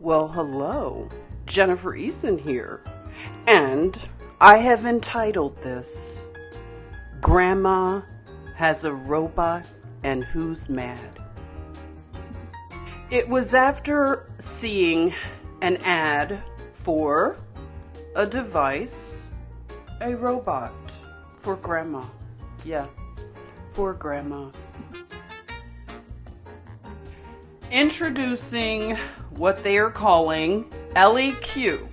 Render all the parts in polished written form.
Well, hello, JennyEason here, and I have entitled this, Grandma Has a Robot and Who's Mad? It was after seeing an ad for a device, a robot for Grandma. Yeah, for Grandma. Introducing what they are calling LEQ,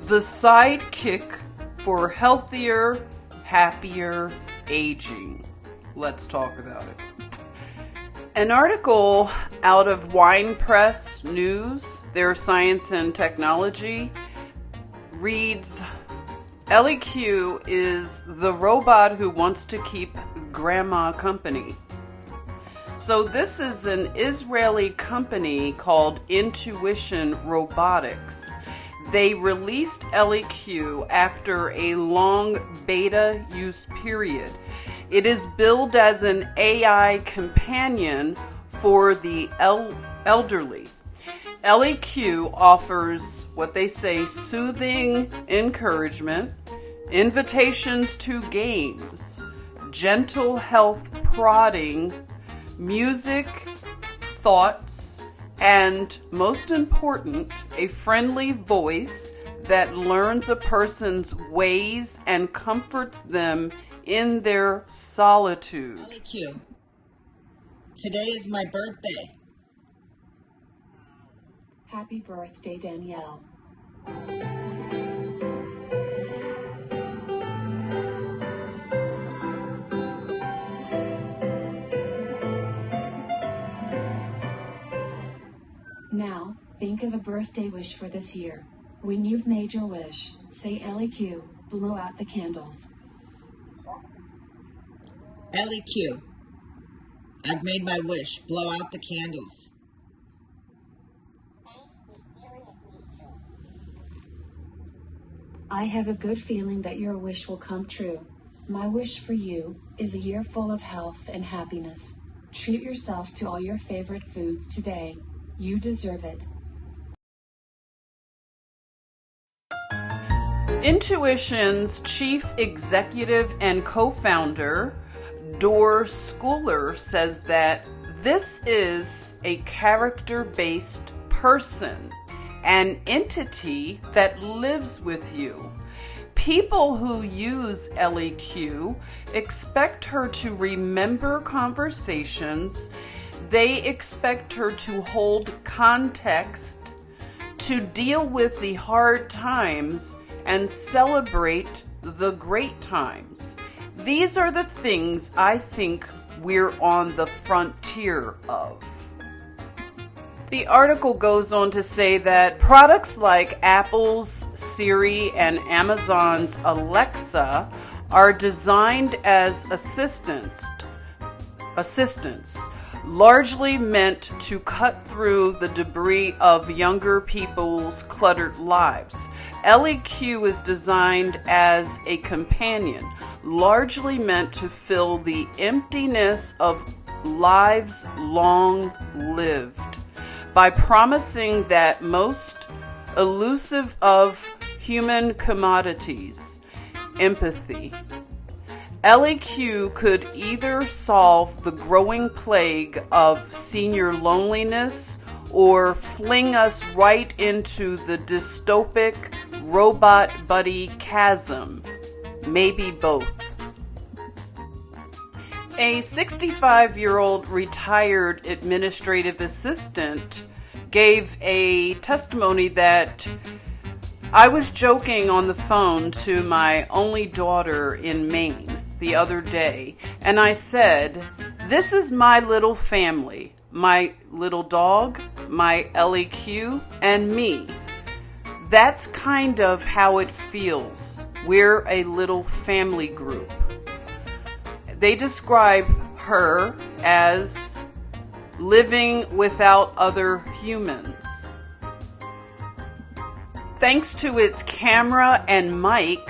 the sidekick for healthier, happier aging. Let's talk about it. An article out of Wine Press News, their science and technology, reads, LEQ is the robot who wants to keep Grandma company. So this is an Israeli company called Intuition Robotics. They released LEQ after a long beta use period. It is billed as an AI companion for the elderly. LEQ offers what they say soothing encouragement, invitations to games, gentle health prodding, music, thoughts, and most important, a friendly voice that learns a person's ways and comforts them in their solitude. LEQ, today is my birthday. Happy birthday, Danielle. Now, think of a birthday wish for this year. When you've made your wish, say LEQ, blow out the candles. LEQ, I've made my wish, blow out the candles. I have a good feeling that your wish will come true. My wish for you is a year full of health and happiness. Treat yourself to all your favorite foods today. You deserve it. Intuition's chief executive and co-founder, Dor Schooler, says that this is a character-based person, an entity that lives with you. People who use LEQ expect her to remember conversations. They expect her to hold context, to deal with the hard times, and celebrate the great times. These are the things I think we're on the frontier of. The article goes on to say that products like Apple's Siri and Amazon's Alexa are designed as assistants, largely meant to cut through the debris of younger people's cluttered lives. LEQ is designed as a companion, largely meant to fill the emptiness of lives long lived, by promising that most elusive of human commodities, empathy. LEQ could either solve the growing plague of senior loneliness or fling us right into the dystopic robot buddy chasm. Maybe both. A 65-year-old retired administrative assistant gave a testimony that I was joking on the phone to my only daughter in Maine the other day, and I said, "This is my little family, my little dog, my LEQ, and me. That's kind of how it feels. We're a little family group." They describe her as living without other humans. Thanks to its camera and mic,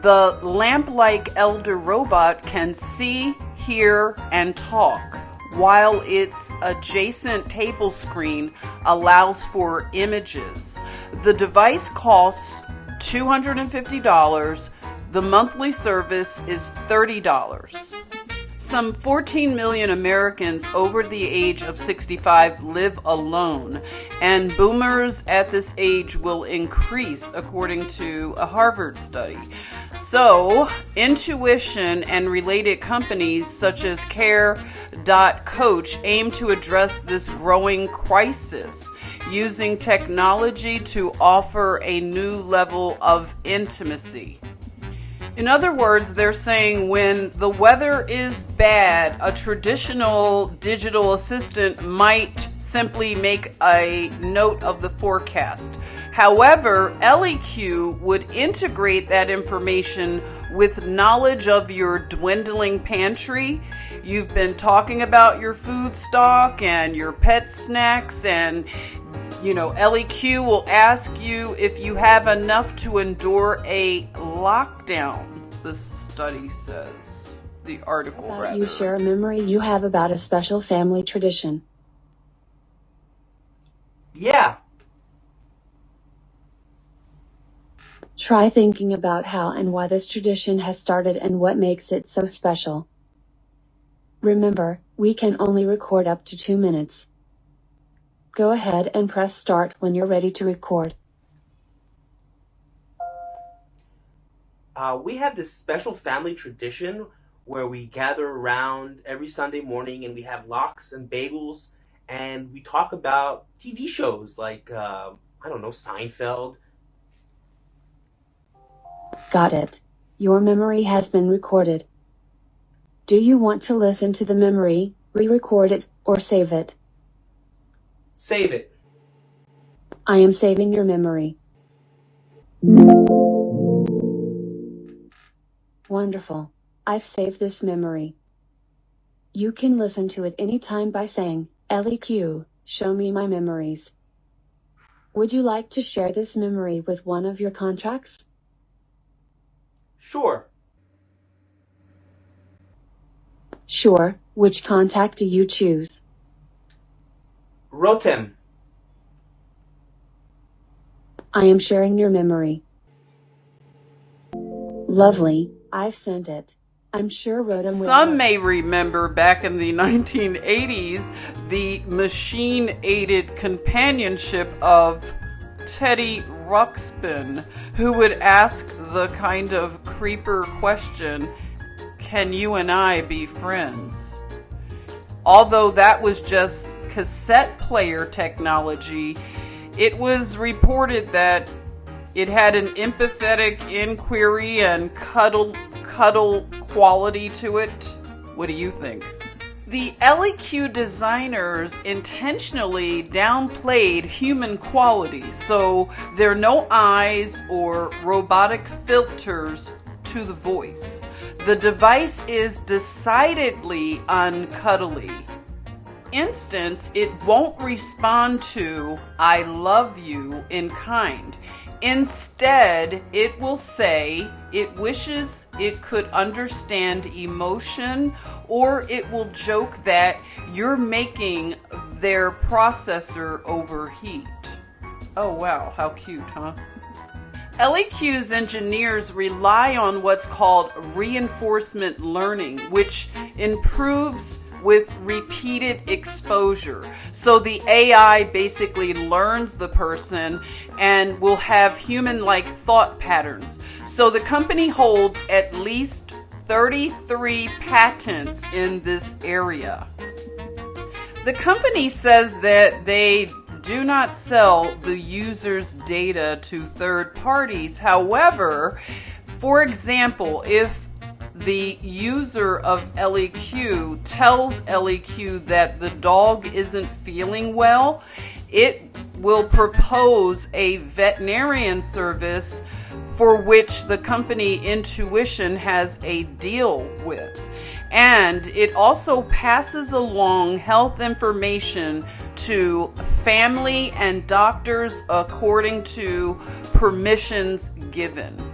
the lamp-like elder robot can see, hear, and talk while its adjacent table screen allows for images. The device costs $250. The monthly service is $30. Some 14 million Americans over the age of 65 live alone, and boomers at this age will increase, according to a Harvard study. So, Intuition and related companies such as Care.Coach aim to address this growing crisis using technology to offer a new level of intimacy. In other words, they're saying when the weather is bad, a traditional digital assistant might simply make a note of the forecast. However, LEQ would integrate that information with knowledge of your dwindling pantry. You've been talking about your food stock and your pet snacks, and LEQ will ask you if you have enough to endure a lockdown, the study says. The article, rather. You share a memory you have about a special family tradition. Yeah. Try thinking about how and why this tradition has started and what makes it so special. Remember, we can only record up to 2 minutes. Go ahead and press start when you're ready to record. We have this special family tradition where we gather around every Sunday morning and we have lox and bagels and we talk about TV shows like, Seinfeld. Got it. Your memory has been recorded. Do you want to listen to the memory, re-record it, or save it? Save it. I am saving your memory. Wonderful. I've saved this memory. You can listen to it anytime by saying, LEQ, show me my memories. Would you like to share this memory with one of your contacts? Sure. Sure. Which contact do you choose? Rotem. I am sharing your memory. Lovely. I've sent it. I'm sure Rotem will. Some may remember back in the 1980s the machine-aided companionship of Teddy Ruxpin, who would ask the kind of creeper question, "Can you and I be friends?" Although that was just cassette player technology, it was reported that it had an empathetic inquiry and cuddle quality to it. What do you think? The LEQ designers intentionally downplayed human qualities, so there are no eyes or robotic filters to the voice. The device is decidedly uncuddly. Instance, it won't respond to "I love you" in kind. Instead, it will say it wishes it could understand emotion, or it will joke that you're making their processor overheat. Oh wow, how cute, huh? LEQ's engineers rely on what's called reinforcement learning, which improves with repeated exposure. So the AI basically learns the person and will have human-like thought patterns. So the company holds at least 33 patents in this area. The company says that they do not sell the user's data to third parties. However, for example, if the user of LEQ tells LEQ that the dog isn't feeling well, it will propose a veterinarian service for which the company Intuition has a deal with. And it also passes along health information to family and doctors according to permissions given.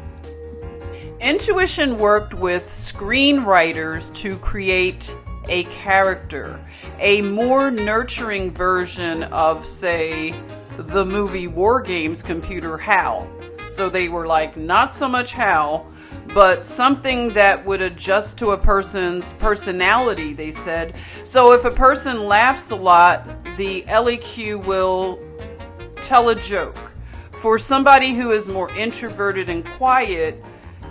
Intuition worked with screenwriters to create a character, a more nurturing version of, say, the movie War Games computer HAL. So they were like, not so much HAL, but something that would adjust to a person's personality, they said. So if a person laughs a lot, the LEQ will tell a joke. For somebody who is more introverted and quiet,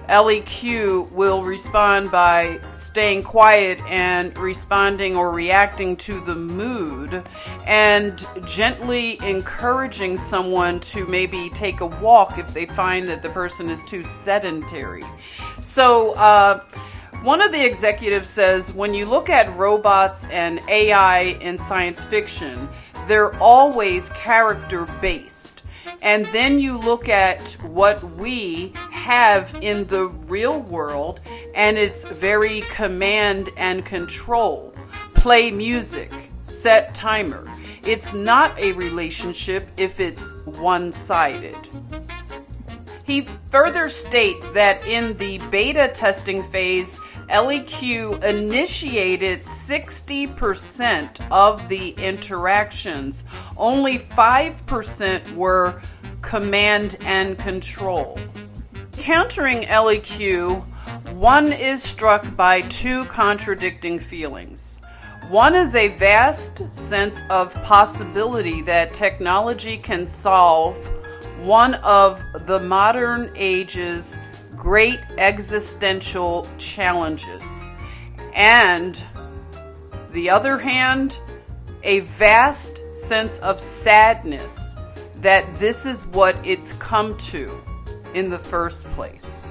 LEQ will respond by staying quiet and responding or reacting to the mood and gently encouraging someone to maybe take a walk if they find that the person is too sedentary. So, one of the executives says, when you look at robots and AI in science fiction, they're always character-based. And then you look at what we have in the real world, and it's very command and control. Play music, set timer. It's not a relationship if it's one-sided. He further states that in the beta testing phase, LEQ initiated 60% of the interactions. Only 5% were command and control. Countering LEQ, one is struck by two contradicting feelings. One is a vast sense of possibility that technology can solve one of the modern age's great existential challenges. And the other hand, a vast sense of sadness that this is what it's come to in the first place.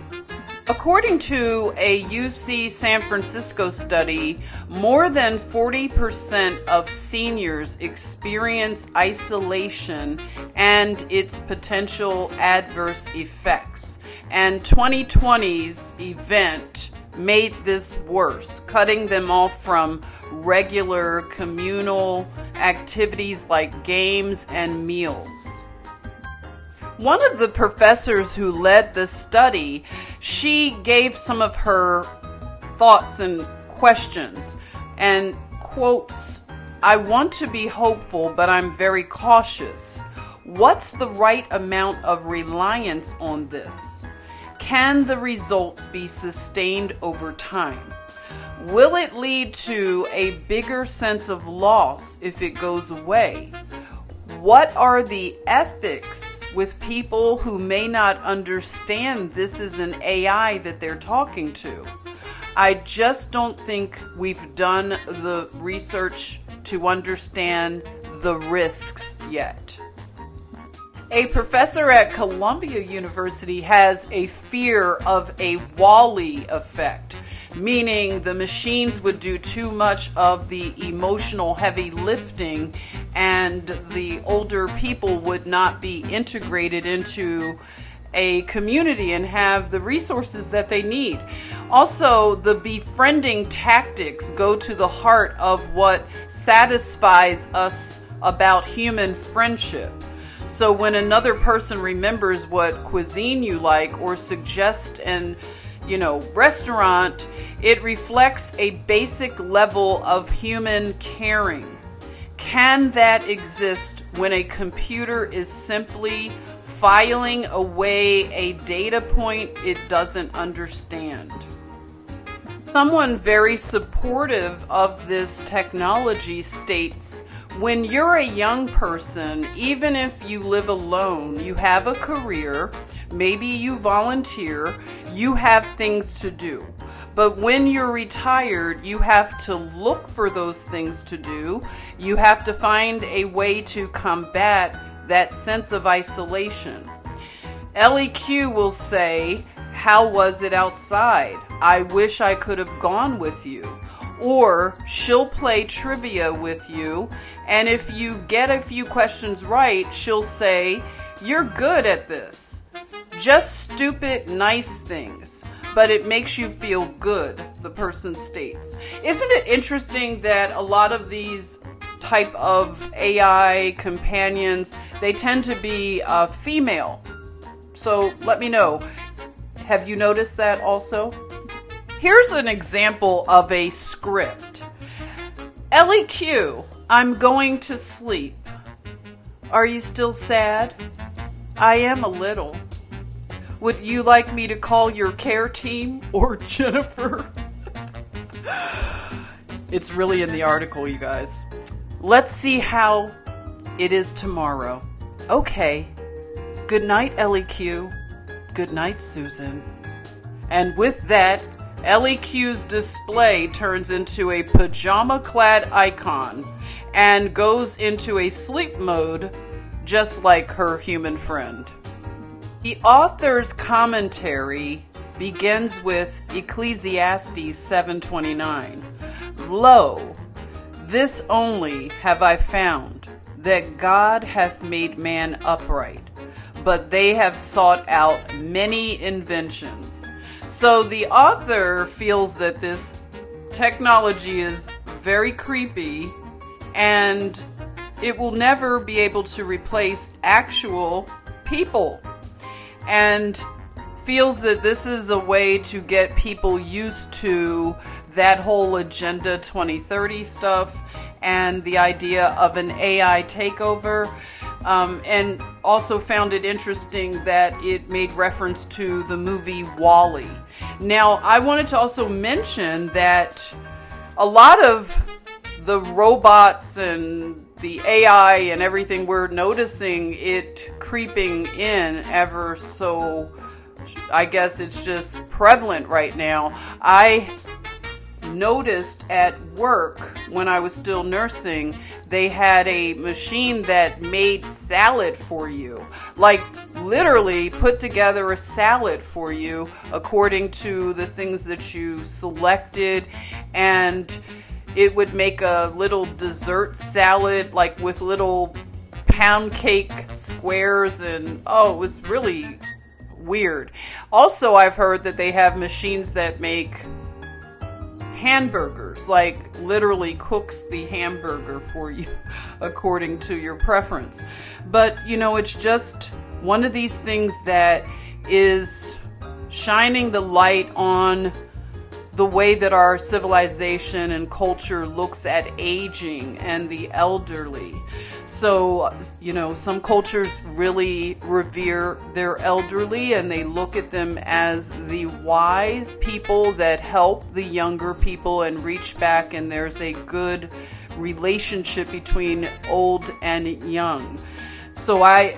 According to a UC San Francisco study, more than 40% of seniors experience isolation and its potential adverse effects. And 2020's event made this worse, cutting them off from regular communal activities like games and meals. One of the professors who led the study, she gave some of her thoughts and questions and quotes, "I want to be hopeful, but I'm very cautious. What's the right amount of reliance on this? Can the results be sustained over time? Will it lead to a bigger sense of loss if it goes away? What are the ethics with people who may not understand this is an AI that they're talking to? I just don't think we've done the research to understand the risks yet." A professor at Columbia University has a fear of a Wall-E effect, meaning the machines would do too much of the emotional heavy lifting and the older people would not be integrated into a community and have the resources that they need. Also, the befriending tactics go to the heart of what satisfies us about human friendship. So when another person remembers what cuisine you like or suggests an restaurant, it reflects a basic level of human caring. Can that exist when a computer is simply filing away a data point it doesn't understand? Someone very supportive of this technology states, when you're a young person, even if you live alone, you have a career, maybe you volunteer, you have things to do. But when you're retired, you have to look for those things to do. You have to find a way to combat that sense of isolation. LEQ will say, "How was it outside? I wish I could have gone with you." Or she'll play trivia with you, and if you get a few questions right, she'll say, "You're good at this." Just stupid, nice things, but it makes you feel good, the person states. Isn't it interesting that a lot of these type of AI companions, they tend to be female? So let me know. Have you noticed that also? Here's an example of a script. Ellie Q, I'm going to sleep. Are you still sad? I am a little. Would you like me to call your care team or Jennifer? It's really in the article, you guys. Let's see how it is tomorrow. Okay. Good night, Ellie Q. Good night, Susan. And with that, Ellie Q's display turns into a pajama-clad icon and goes into a sleep mode just like her human friend. The author's commentary begins with Ecclesiastes 7:29. Lo, this only have I found, that God hath made man upright, but they have sought out many inventions. So the author feels that this technology is very creepy and it will never be able to replace actual people, and feels that this is a way to get people used to that whole Agenda 2030 stuff and the idea of an AI takeover. And also found it interesting that it made reference to the movie WALL-E. Now, I wanted to also mention that a lot of the robots and the AI and everything, we're noticing it creeping in ever so, I guess it's just prevalent right now. I noticed at work when I was still nursing, they had a machine that made salad for you. Like literally put together a salad for you according to the things that you selected, and it would make a little dessert salad like with little pound cake squares, and it was really weird. Also, I've heard that they have machines that make hamburgers, like literally cooks the hamburger for you according to your preference. But it's just one of these things that is shining the light on the way that our civilization and culture looks at aging and the elderly. So, some cultures really revere their elderly and they look at them as the wise people that help the younger people and reach back, and there's a good relationship between old and young. So I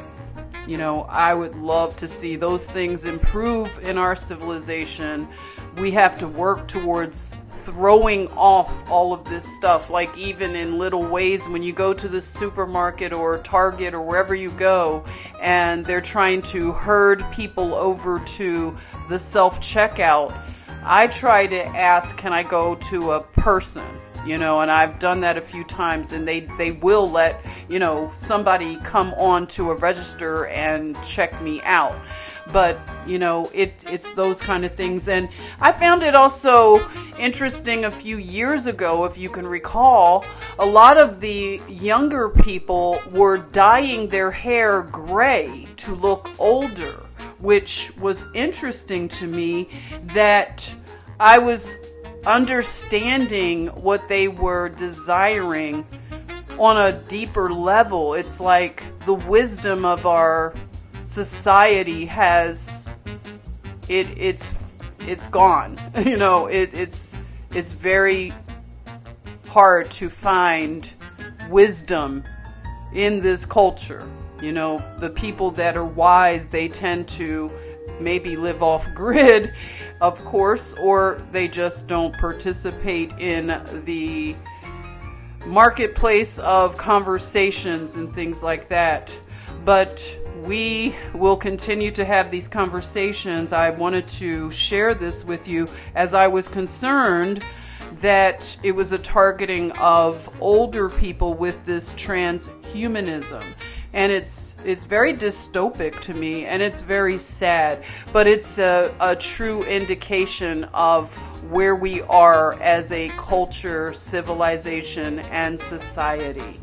would love to see those things improve in our civilization. We have to work towards throwing off all of this stuff, like even in little ways when you go to the supermarket or Target or wherever you go and they're trying to herd people over to the self-checkout. I try to ask, can I go to a person? And I've done that a few times, and they will let, somebody come on to a register and check me out. But, it's those kind of things. And I found it also interesting a few years ago, if you can recall, a lot of the younger people were dyeing their hair gray to look older, which was interesting to me that I was understanding what they were desiring on a deeper level. It's like the wisdom of our society has it's gone. It's very hard to find wisdom in this culture. The people that are wise, they tend to maybe live off grid, of course, or they just don't participate in the marketplace of conversations and things like that. But we will continue to have these conversations. I wanted to share this with you as I was concerned that it was a targeting of older people with this transhumanism. And it's very dystopic to me, and it's very sad, but it's a true indication of where we are as a culture, civilization, and society.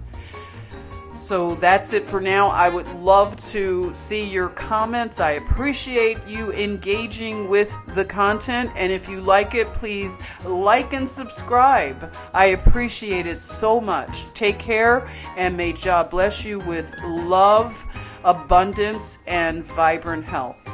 So that's it for now. I would love to see your comments. I appreciate you engaging with the content. And if you like it, please like and subscribe. I appreciate it so much. Take care, and may Jah bless you with love, abundance, and vibrant health.